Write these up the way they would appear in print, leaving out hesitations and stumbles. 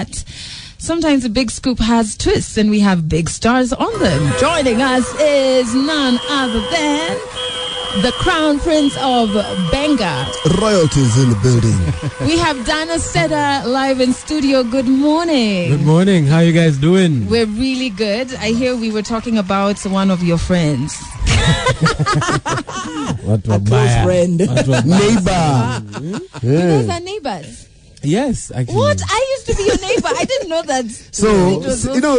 But sometimes a big scoop has twists, and we have big stars on them. Joining us is none other than the Crown Prince of Benga. Royalties in the building. We have Aceda live in studio. Good morning. Good morning. How you guys doing? We're really good. I hear we were talking about one of your friends. What A close friend. Neighbor. You guys are neighbors? Yes, actually. What? I used to be your neighbor. I didn't know that. So,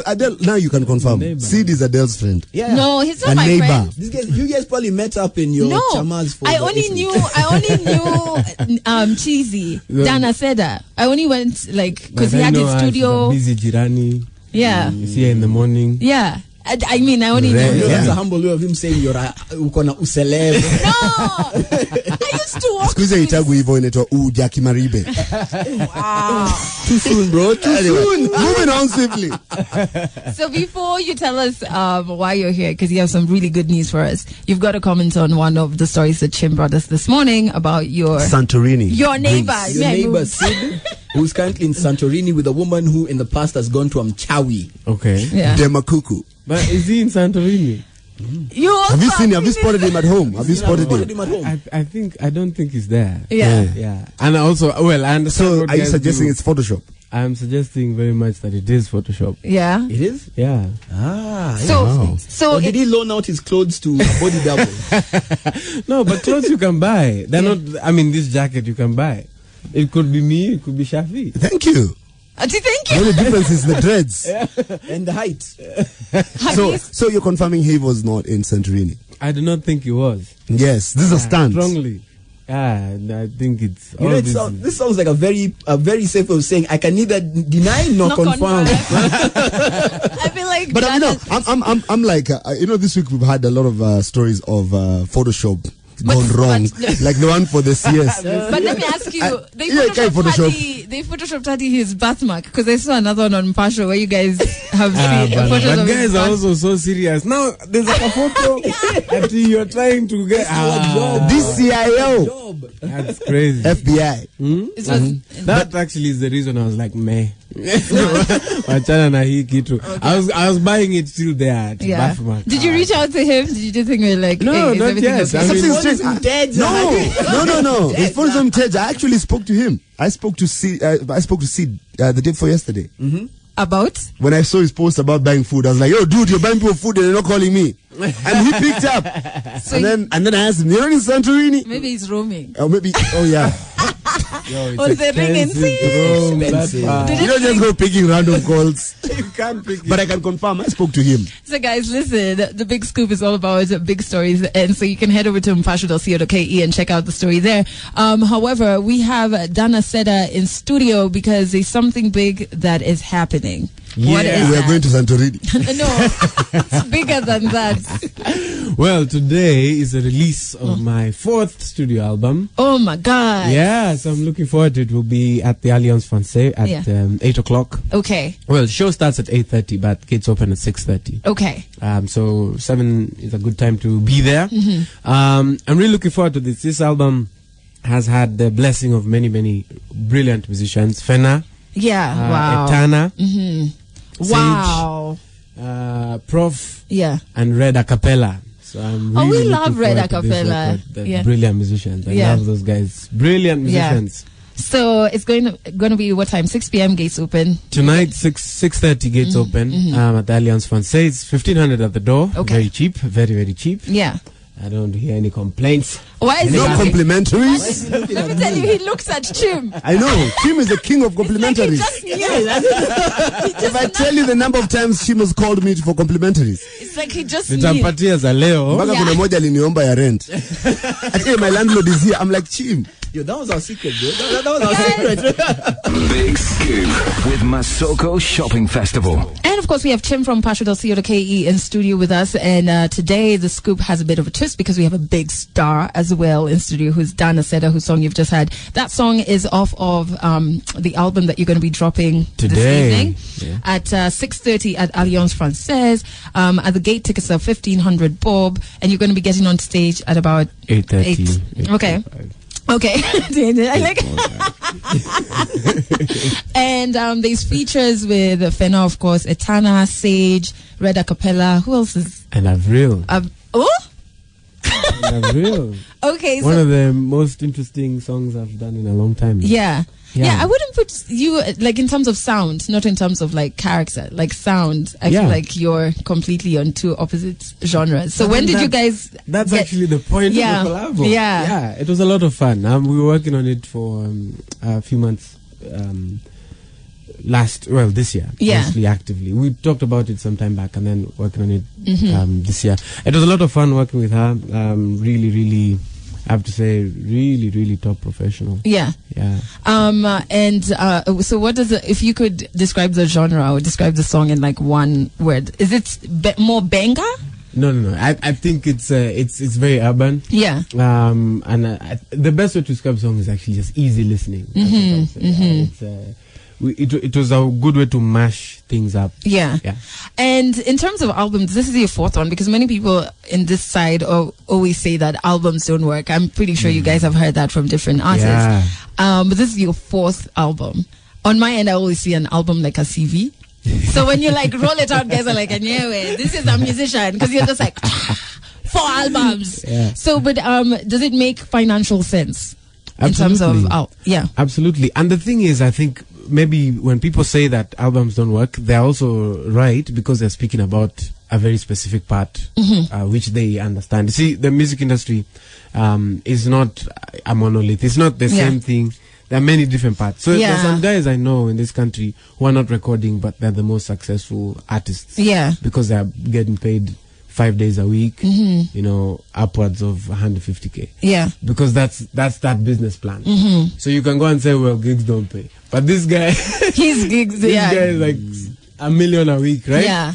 Adele, now you can confirm. Sid is Adele's friend. Yeah. No, he's not A my neighbor. friend. You guys probably met up in your chamas for I only knew Cheesy, Aceda. I only went because he had his studio. Busy Jirani. Yeah. He's here in the morning. Yeah. I only knew. That's a humble way of him saying you're ukona useleb. No! I used to walk. Squeeze itagu hivyo inaitwa Jackie Maribe. Wow. Too soon, bro. Too soon. Moving on swiftly. So before you tell us why you're here, because you have some really good news for us, you've got to comment on one of the stories that Chim brought us this morning about your Santorini. Your neighbor. Your neighbor Sid, who's currently in Santorini with a woman who in the past has gone to Mchawi. Okay. Yeah. Demakuku. But is he in Santorini? Have you spotted him at home? Have you spotted him? At home? I don't think he's there. Yeah. And also, I understand. So, what are you guys suggesting do. it's Photoshop? I'm suggesting very much that it is Photoshop. Yeah. It is? Yeah. So Or did he loan out his clothes to body double? No, but clothes you can buy. They're not. I mean, this jacket you can buy. It could be me. It could be Shafi. Thank you. Thank The you. only difference is the dreads. And the height. So you're confirming he was not in Santorini? I do not think he was. Yes, this is a stunt. Strongly. I think it's. This sounds like a very safe way of saying I can neither deny nor confirm. I feel like. But I'm like this week we've had a lot of stories of Photoshop gone wrong, like the one for the CS. But let me ask you, they photoshopped Tati his birthmark, because I saw another one on Pasho where you guys have seen photos but of guys his are also so serious. Now there's like a photo that you're trying to get. DCIO. That's crazy. FBI. That actually is the reason I was like, meh. Wachana na hii kitu. I was buying it still there at birthmark. Did you reach out to him? Did you just think we're like, no, hey, not yet. Okay? No. His phone is on charge. I actually spoke to him. I spoke to Sid the day before yesterday. Mm-hmm. About? When I saw his post about buying food, I was like, yo, dude, you're buying people food and you're not calling me. And he picked up. So and then I asked him, you're in Santorini? Maybe he's roaming. Oh yeah. Yo, Was the ring in Expensive. You don't just go picking random calls. You can't pick it. But I can confirm, I spoke to him. So guys, listen, the big scoop is all about big stories, and so you can head over to mpasho.co.ke and check out the story there. However, we have Aceda in studio because there's something big that is happening. Yeah. What is We are that? going to Santorini. No, it's bigger than that. Well, today is the release of my 4th studio album. Oh my God. Yeah, so I'm looking forward to it. Will be at the Alliance Francaise at 8 o'clock. Okay. Well, the show starts at 8:30, but gates open at 6:30. Okay. So 7 is a good time to be there. Mm-hmm. I'm really looking forward to this. This album has had the blessing of many, many brilliant musicians. Fena. Yeah. Wow. Etana. Mm-hmm. Sage, Wow. Prof. Yeah. And Red Acapella. So I'm really we love looking Red forward to this Acapella. record. They're Yeah. brilliant musicians. I love those guys. Brilliant musicians. So it's going to be what time? 6 p.m. gates open. Tonight, 6:30 gates open at the Alliance Francaise. 1,500 at the door. Okay. Very cheap. Very, very cheap. Yeah. I don't hear any complaints. Why is No he complimentaries. Let me tell you, he looks at Chim. I know. Chim is the king of complimentaries. Like he just knew. If I tell you the number of times Chim has called me for complimentaries. It's like he just knew. Nitampatia za leo. Mpaka kuna moja aliniomba ya rent. Ati my landlord is here. I'm like, Chim. Yo, that was our secret, bro. That was our secret. Big Scoop with Masoko Shopping Festival. And of course, we have Chim from Pasho.co.ke in studio with us. And today, the scoop has a bit of a twist because we have a big star as well in studio who's Aceda, whose song you've just had. That song is off of the album that you're going to be dropping today, this evening at 6:30 at Alliance Francaise. At the gate, tickets are 1,500 bob, and you're going to be getting on stage at about 8:30. 8. Okay. Okay. I like. And there's features with Fena, of course, Etana, Sage, Red Acapella. Who else is? And Avril. Oh? And Avril. Okay. One of the most interesting songs I've done in a long time. Yeah. I wouldn't put you like in terms of sound, not in terms of like character, like sound. I feel like you're completely on two opposite genres. So when did you guys? That's actually the point of the collab. Yeah, it was a lot of fun. We were working on it for a few months. This year, mostly actively. We talked about it some time back, and then working on it this year. It was a lot of fun working with her. Really, really. I have to say, really, really top professional. Yeah. So what does if you could describe the genre or describe the song in like one word? Is it more banger? No. I think it's very urban. Yeah. The best way to describe the song is actually just easy listening. It was a good way to mash things up. Yeah. And in terms of albums, this is your fourth one, because many people in this side always say that albums don't work. I'm pretty sure you guys have heard that from different artists. Yeah. But this is your fourth album. On my end, I always see an album like a CV. So when you like roll it out, guys are like, this is a musician, because you're just like 4 albums. Yeah. So, but does it make financial sense? Absolutely. In terms of Absolutely. And the thing is, I think maybe when people say that albums don't work, they're also right, because they're speaking about a very specific part which they understand. You see, the music industry is not a monolith. It's not the same thing. There are many different parts. So there's some guys I know in this country who are not recording, but they're the most successful artists. Yeah. Because they're getting paid 5 days a week, upwards of 150K. Yeah. Because that's that business plan. So you can go and say, well, gigs don't pay. But this guy, his gigs, this guy is like $1 million a week, right? Yeah.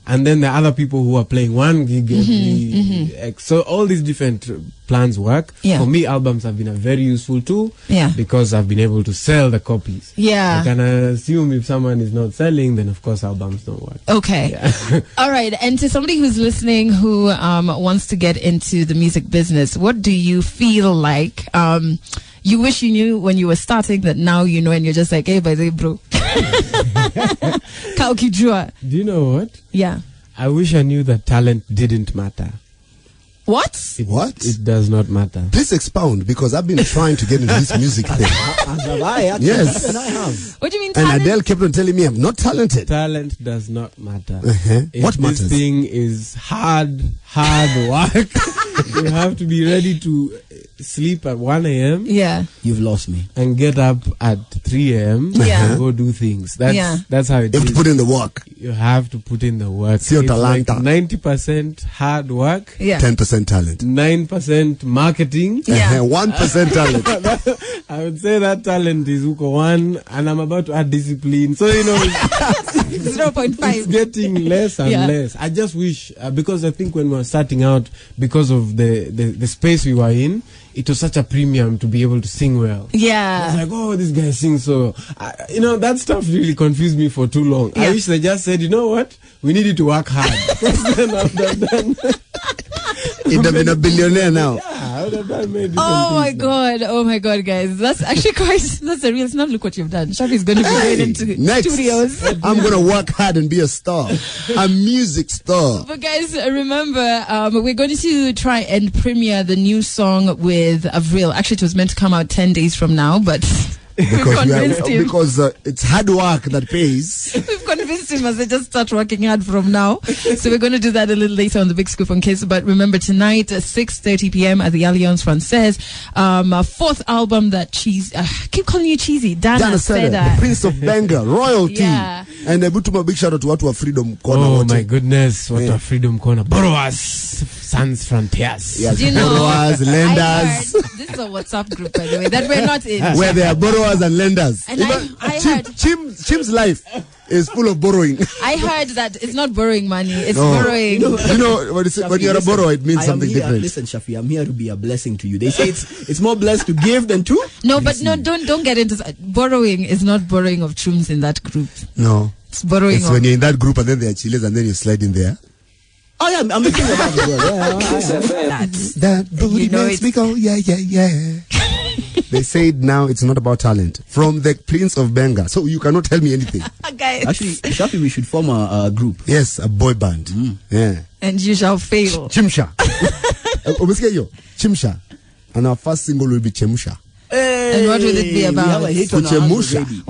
And then there are other people who are playing 1 gig every so all these different plans work. Yeah. For me, albums have been a very useful tool because I've been able to sell the copies. Yeah. I can assume if someone is not selling, then of course albums don't work. Okay. Yeah. All right. And to somebody who's listening who wants to get into the music business, what do you feel like you wish you knew when you were starting that now you know, and you're just like, hey, by the way, bro. Do you know what? Yeah. I wish I knew that talent didn't matter. What? It does not matter. Please expound, because I've been trying to get into this music thing. Yes. And I have. What do you mean talent? And Adele kept on telling me I'm not talented. Talent does not matter. What matters? This thing is hard work. You have to be ready to sleep at 1 a.m. Yeah. You've lost me. And get up at 3 a.m. and go do things. That's how it is. You have to put in the work. You have to put in the work. See your talent. Like 90% hard work. 10% talent. 9% marketing. 1% talent. I would say that talent is Uko 1, and I'm about to add discipline. So, 0.5. It's getting less and less. I just wish, because I think when we were starting out, because of the space we were in, it was such a premium to be able to sing well. Yeah. I was like, oh, this guy sings so. That stuff really confused me for too long. I wish they just said, you know what? We need you to work hard. Then I would have done. You'd have been a billionaire now. Yeah, I would have done many different Oh my god, guys. That's actually that's a real snap. Look what you've done. Shafi's going to be going into studios. I'm going to work hard and be a star. A music star. But guys, remember, we're going to try and premiere the new song with Avril. Actually, it was meant to come out 10 days from now, but because it's hard work that pays. We've convinced him as they just start working hard from now. So we're going to do that a little later on the Big Scoop on Kiss. But remember, tonight at 6:30 p.m. at the Alliance Francaise, fourth album that keep calling you cheesy. Dana Aceda, Prince of Benga, royalty. Yeah. And a big shout out to what were Freedom Corner. Oh my goodness, what a Freedom Corner. Borrowers, Sans Frontiers. Yes, do you know, borrowers, lenders. This is a WhatsApp group, by the way, that we're not in. Where there are borrowers and lenders. And I heard Chim's life is full of borrowing. I heard that it's not borrowing money, it's borrowing. When you're a borrower, it means something different. Listen, Shafi, I'm here to be a blessing to you. They say it's more blessed to give than to. No, but don't get into that. Borrowing is not borrowing of chums in that group. No. It's borrowing when you're in that group and then there are chiles and then you slide in there. Oh yeah, I'm thinking about it as well. That booty makes me go, yeah. They said now it's not about talent. From the Prince of Benga. So you cannot tell me anything. Okay. Actually, Shafi, we should form a group. Yes, a boy band. Yeah. And you shall fail. Chimsha. Chimsha. And our first single will be Chemusha. And what will it be about? We have a hit on our hands already.